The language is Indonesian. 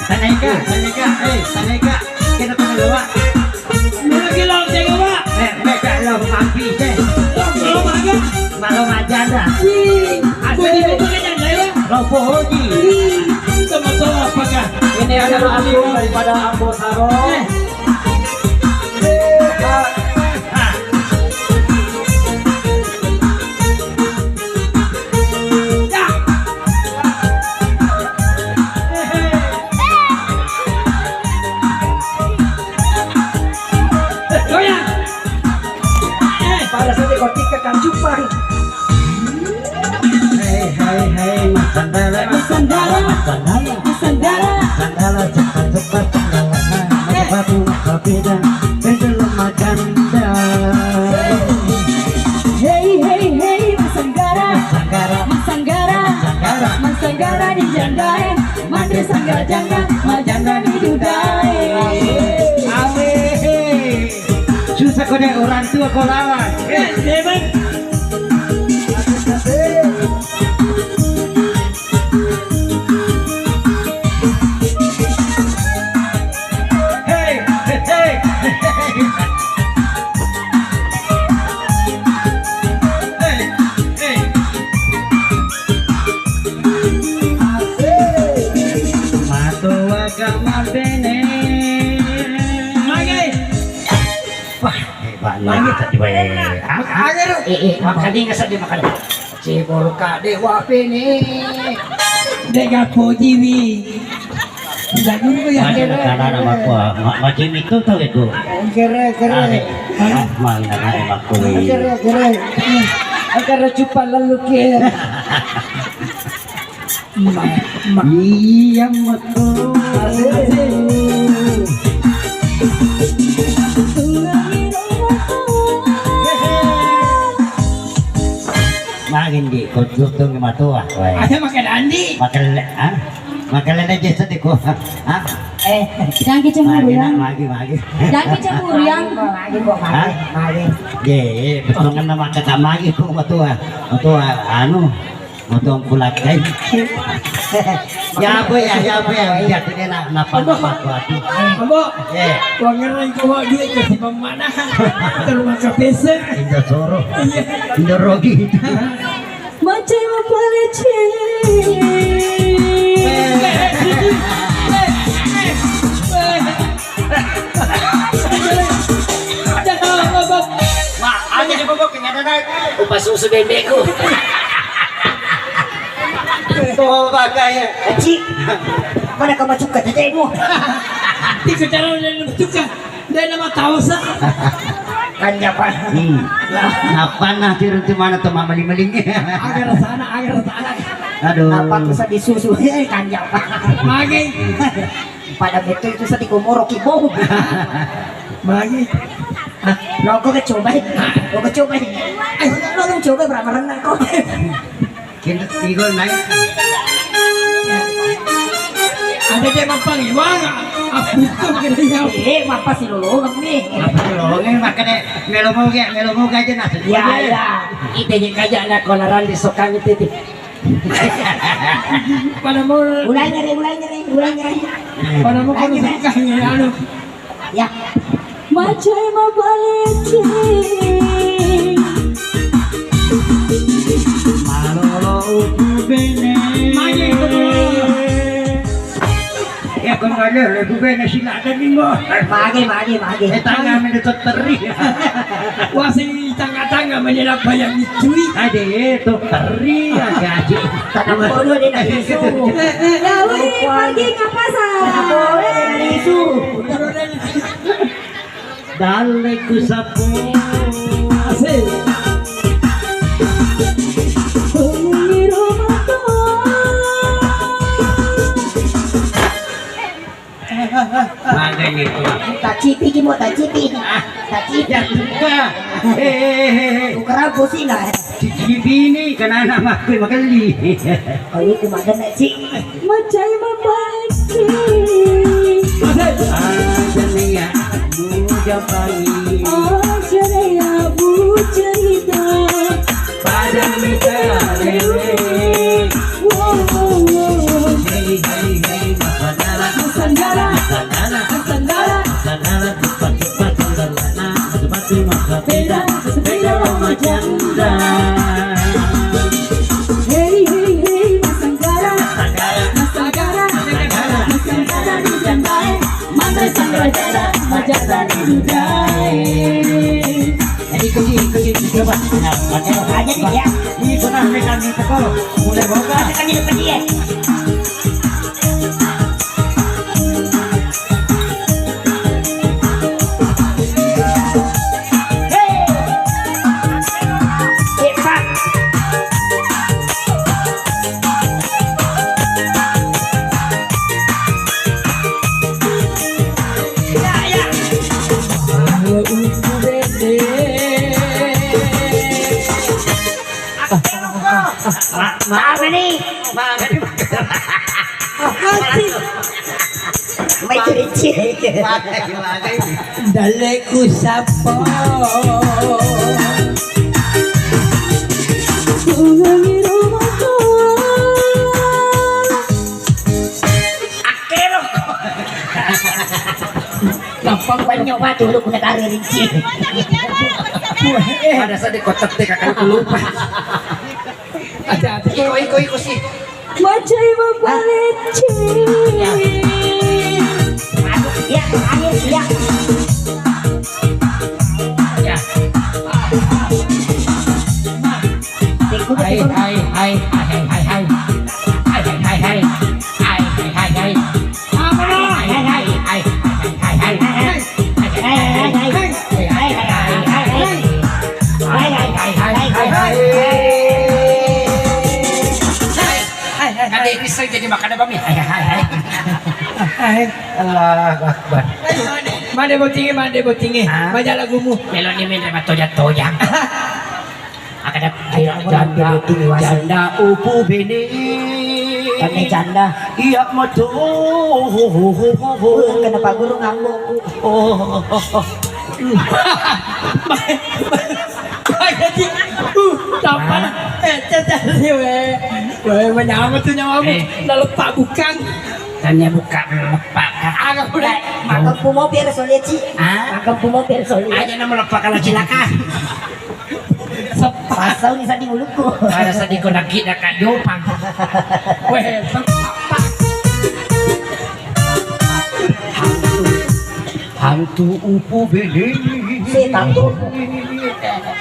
Sanay ka, sanay ka. Kita pangalawa. Nagkilaw siya ba? Meka lo mampis eh. Kalau maga, Malong ajanda. pwede mo ba ganyan, di ba? Lo pohoji. Sama-sama apakah? Ini adalah album daripada Ambo Saro. Para sa dikotika kang Jepang. Hei, sandala, Sandala. Sandala. sandala cepat sandala. Batu berbeda, belum maganda. Hey, Sanggara, Sanggara, Sanggara, sanggara. Sanggara di jandai, mati sanggara janda, majanda di dudai. Awe, susah kau deh orang tua kau lawan. Hebat. Hei. Matua kamabene. Magai. Wah, hebatnya tadi wae. Makanya nggak sedih makan. Cebol ka dewa pene. Dega pojiwi. Jagur ko yan. Karena nama aku, macam itu tahu itu. Kere. Mana nama aku? Kere. Agara cupa lalu ke. Iya betul. Makin di kau tuh matua. Ada makan Andi. Makan aja sedih kok. Jangan kecemburu ya. Magi. Jangan kecemburu yang. Ye, betul kan nama kata magi kok matua. Anu, matua pulat kai. Ya apa ya, ya dia nak buat. Ambo. Eh, Wang ngerai ko wa duit kasi pamanahan. Terus maka pesa. Indo soro, Indo rogi. Macam apa leceh. Aja di bobok yang ada upah susu bebekku. Tuh bagaya. Cik. Mana kau macam kata demo? Di kecara udah juga. Dia nama tahu sa. Kanya pa. Apa nah tiru di mana tuh mama limeling? Agar sana. Aduh. Apa tu sa disusu? Kanya pa. Magai. Pada betul itu sa di kumoro kibo. Magai. Lo ko coba. Ay, lo coba berapa renang kau? Kita tigol naik. Ada dia mampang iwang. Aku itu kira Apa sih lo kami? Apa lo? Ini makanya melomog aja nasi. Ya. Ite je kaja na kolaran di sokang itu. pada mau Ulai nyari. pada mau kalau suka anu. Ya. Macam apa leceh. Malolo upu bene. Magai itu dulu. Ya kon ngale upu bene sila ada nih mo. Mage. Tangga mendekat teri. Wah si tangga-tangga menyerak bayang cuy. Ade itu teri gaji. Tanam bodoh dia nak isu. Lawi pergi ke pasar. Isu. Dale ku sapu. Asik. Penghuni rumah tua. Makanya itu. Tak cipi kimo tak cipi. Ya suka. Ukuran bosi lah. Cici bini kena nama aku makali. Oh ini kemarin nak cik. Macam apa leceh. Ada nih ya. Japani Ajaraya bu cerita pada mita lele. Wow Hey makanara Hei hei hei Masanggara Masanggara Masanggara di Jandai Mantra Sangrajana Majada di Dudai. Jadi kunci coba. Nah, pakai Aja nih ya. ini pernah megang di teko. Mulai boga. Kan di depan dia. Maaf nih. May turitsi. Dali ko sa po. Tungangiro mo ko Akero ko. Gampang banyak ba tulog ko nakariritsi. Pada saat di kotak teh kakak lupa. Hati-hati. Iko sih. Macai mapaleci Aduh, ya, akhir ya. Ya. Hai hai hai hai hai hai. Hai hai hai hai. Hai hai hai hai. Apa lo? Hai hai hai hai. Hai hai hai hai. Kada ini saya jadi makan apa mi? Allah Akbar. Mana botinge, mana botinge. Baca lagumu. Melon ini memang toya. Akada janda upu bini. Pakai janda. Iya moto. Kenapa guru ngambung? Jadi, tampan. Cacatnya weh, menyama tuh nyawamu. Lalu pak bukan. Tanya buka lepak. Agak udah. Makan pumo biar solid sih. Ah, Makan pumo biar solid. aja nama lepak kalau cilaka. Pasal nih tadi mulutku. Pada saat di konaki dah kat jopang. Weh, Hantu upu bini. Si takut.